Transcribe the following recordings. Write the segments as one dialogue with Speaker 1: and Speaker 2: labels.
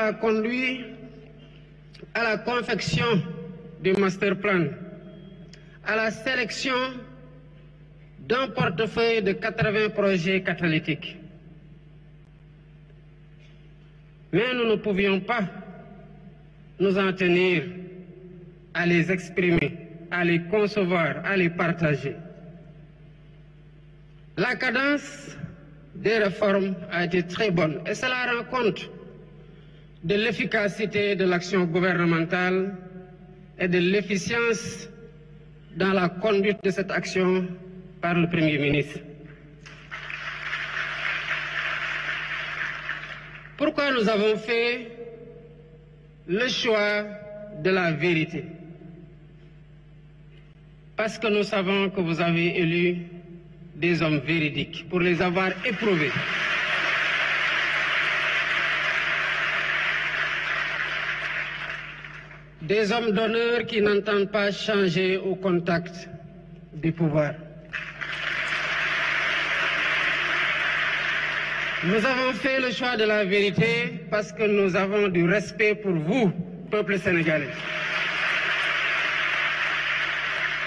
Speaker 1: a conduit à la confection du master plan, à la sélection d'un portefeuille de 80 projets catalytiques. Mais nous ne pouvions pas nous en tenir à les exprimer, à les concevoir, à les partager. La cadence des réformes a été très bonne et cela rend compte de l'efficacité de l'action gouvernementale et de l'efficience dans la conduite de cette action par le Premier ministre. Pourquoi nous avons fait le choix de la vérité? Parce que nous savons que vous avez élu des hommes véridiques pour les avoir éprouvés. Des hommes d'honneur qui n'entendent pas changer au contact du pouvoir. Nous avons fait le choix de la vérité parce que nous avons du respect pour vous, peuple sénégalais.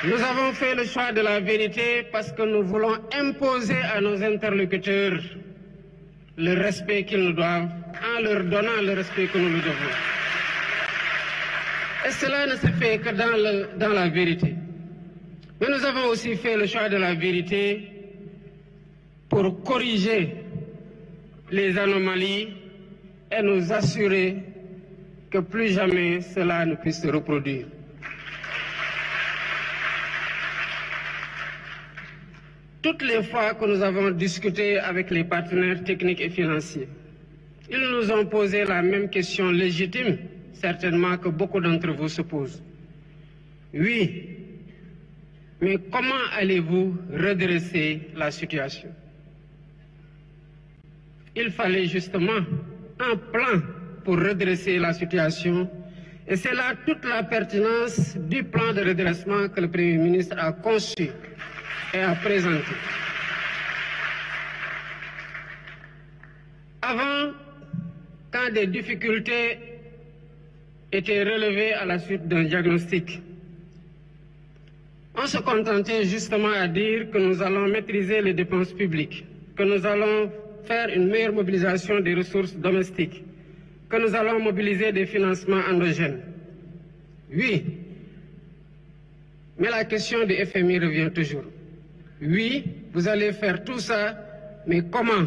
Speaker 1: Nous avons fait le choix de la vérité parce que nous voulons imposer à nos interlocuteurs le respect qu'ils nous doivent en leur donnant le respect que nous lui devons. Et cela ne se fait que dans la vérité. Mais nous avons aussi fait le choix de la vérité pour corriger les anomalies et nous assurer que plus jamais cela ne puisse se reproduire. Toutes les fois que nous avons discuté avec les partenaires techniques et financiers, ils nous ont posé la même question légitime, certainement que beaucoup d'entre vous se posent. Oui, mais comment allez-vous redresser la situation? Il fallait justement un plan pour redresser la situation et c'est là toute la pertinence du plan de redressement que le Premier ministre a conçu et a présenté. Avant, quand des difficultés étaient relevées à la suite d'un diagnostic, on se contentait justement à dire que nous allons maîtriser les dépenses publiques, que nous allons faire une meilleure mobilisation des ressources domestiques, que nous allons mobiliser des financements endogènes. Oui, mais la question du FMI revient toujours. Oui, vous allez faire tout ça, mais comment,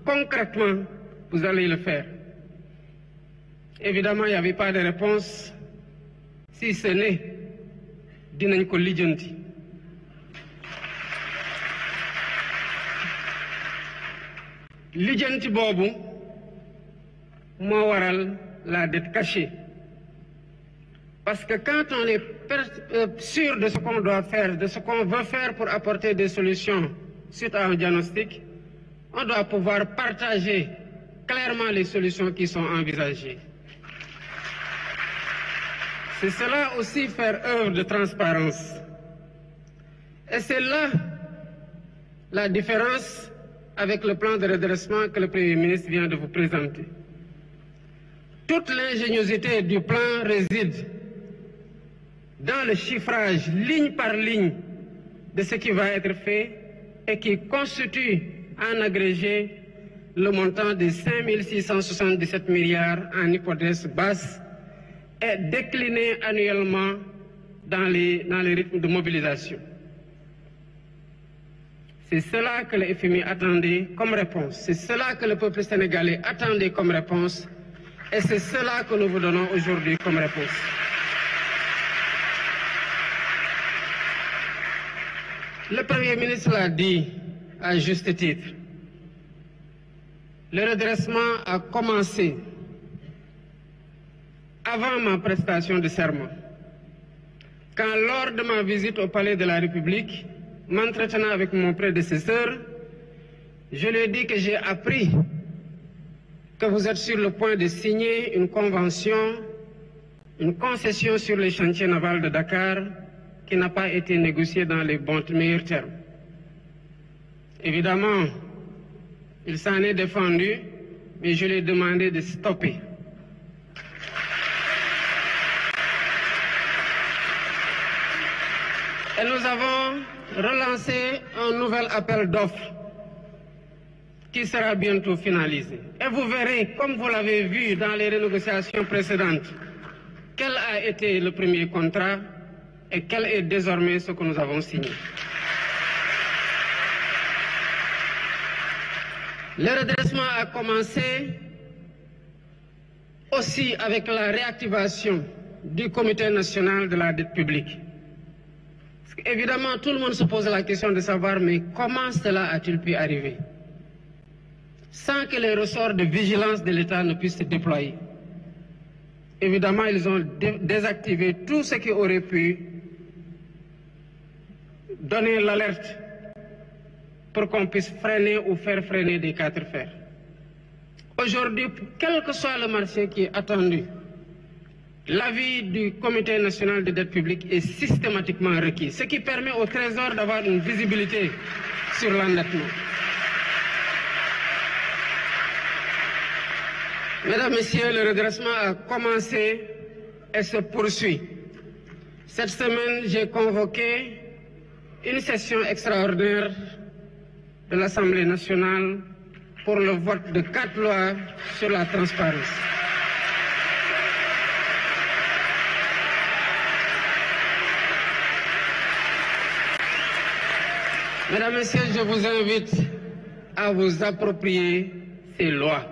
Speaker 1: concrètement, vous allez le faire? Évidemment, il n'y avait pas de réponse, si ce n'est dinañ ko lijjanti. Lijjanti boobu moo waral la dette cachée. Parce que quand on est sûr de ce qu'on doit faire, de ce qu'on veut faire pour apporter des solutions suite à un diagnostic, on doit pouvoir partager clairement les solutions qui sont envisagées. C'est cela aussi faire œuvre de transparence. Et c'est là la différence avec le plan de redressement que le Premier ministre vient de vous présenter. Toute l'ingéniosité du plan réside dans le chiffrage ligne par ligne de ce qui va être fait et qui constitue en agrégé le montant de 5 677 milliards en hypothèse basse et décliné annuellement dans les rythmes de mobilisation. C'est cela que le FMI attendait comme réponse. C'est cela que le peuple sénégalais attendait comme réponse. Et c'est cela que nous vous donnons aujourd'hui comme réponse. Le Premier ministre l'a dit à juste titre. Le redressement a commencé avant ma prestation de serment. Quand lors de ma visite au Palais de la République, m'entretenant avec mon prédécesseur, je lui ai dit que j'ai appris que vous êtes sur le point de signer une convention, une concession sur les chantiers navals de Dakar qui n'a pas été négociée dans les meilleurs termes. Évidemment, il s'en est défendu, mais je lui ai demandé de stopper. Et nous avons relancé un nouvel appel d'offres qui sera bientôt finalisé. Et vous verrez, comme vous l'avez vu dans les renégociations précédentes, quel a été le premier contrat et quel est désormais ce que nous avons signé. Le redressement a commencé aussi avec la réactivation du Comité national de la dette publique. Évidemment, tout le monde se pose la question de savoir, mais comment cela a-t-il pu arriver sans que les ressorts de vigilance de l'État ne puissent se déployer? Évidemment, ils ont désactivé tout ce qui aurait pu donner l'alerte pour qu'on puisse freiner ou faire freiner des quatre fers. Aujourd'hui, quel que soit le marché qui est attendu, l'avis du Comité national de dette publique est systématiquement requis, ce qui permet au Trésor d'avoir une visibilité sur l'endettement. Mesdames, Messieurs, le redressement a commencé et se poursuit. Cette semaine, j'ai convoqué une session extraordinaire de l'Assemblée nationale pour le vote de 4 lois sur la transparence. Mesdames, Messieurs, je vous invite à vous approprier ces lois.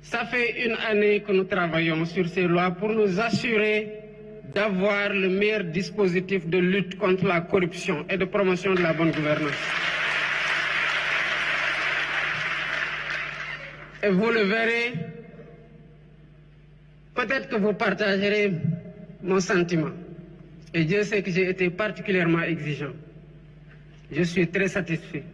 Speaker 1: Ça fait une année que nous travaillons sur ces lois pour nous assurer d'avoir le meilleur dispositif de lutte contre la corruption et de promotion de la bonne gouvernance. Et vous le verrez, peut-être que vous partagerez mon sentiment. Et Dieu sait que j'ai été particulièrement exigeant. Je suis très satisfait.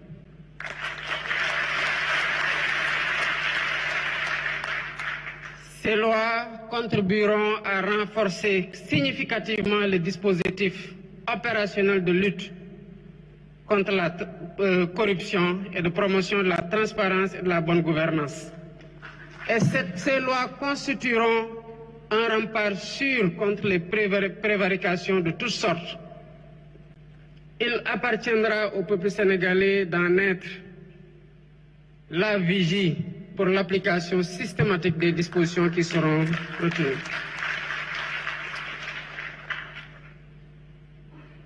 Speaker 1: Ces lois contribueront à renforcer significativement le dispositif opérationnel de lutte contre la corruption et de promotion de la transparence et de la bonne gouvernance. Et ces lois constitueront un rempart sûr contre les prévarications de toutes sortes. Il appartiendra au peuple sénégalais d'en être la vigie pour l'application systématique des dispositions qui seront retenues.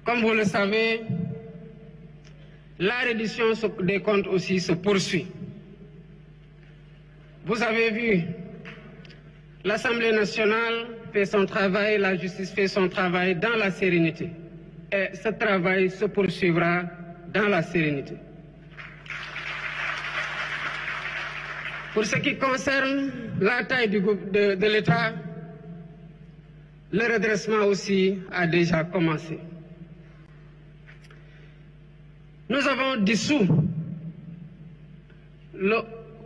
Speaker 1: Comme vous le savez, la reddition des comptes aussi se poursuit. Vous avez vu, l'Assemblée nationale fait son travail, la justice fait son travail dans la sérénité. Et ce travail se poursuivra dans la sérénité. Pour ce qui concerne la taille de l'État, le redressement aussi a déjà commencé. Nous avons dissous le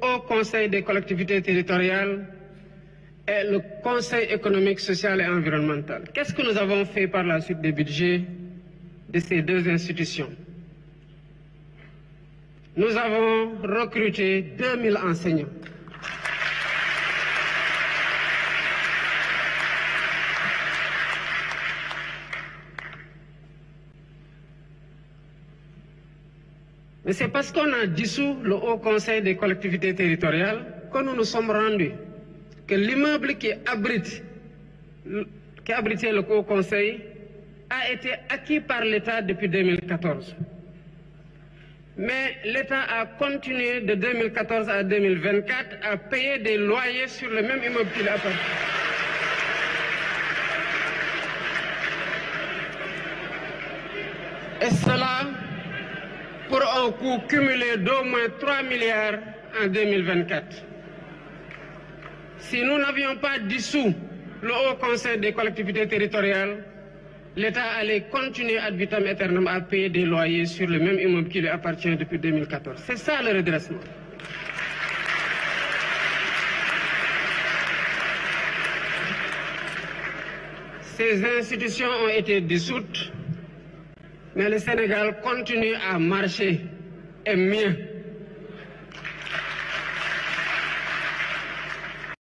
Speaker 1: Haut Conseil des collectivités territoriales et le Conseil économique, social et environnemental. Qu'est-ce que nous avons fait par la suite des budgets de ces deux institutions? Nous avons recruté 2000 enseignants. Mais c'est parce qu'on a dissous le Haut Conseil des collectivités territoriales que nous nous sommes rendus que l'immeuble qui abritait le Haut Conseil a été acquis par l'État depuis 2014. Mais l'État a continué de 2014 à 2024 à payer des loyers sur le même immeuble qu'il appartient. Et cela pour un coût cumulé d'au moins 3 milliards en 2024. Si nous n'avions pas dissous le Haut Conseil des collectivités territoriales, l'État allait continuer ad vitam aeternam à payer des loyers sur le même immeuble qui lui appartient depuis 2014. C'est ça le redressement. Ces institutions ont été dissoutes, mais le Sénégal continue à marcher et mieux.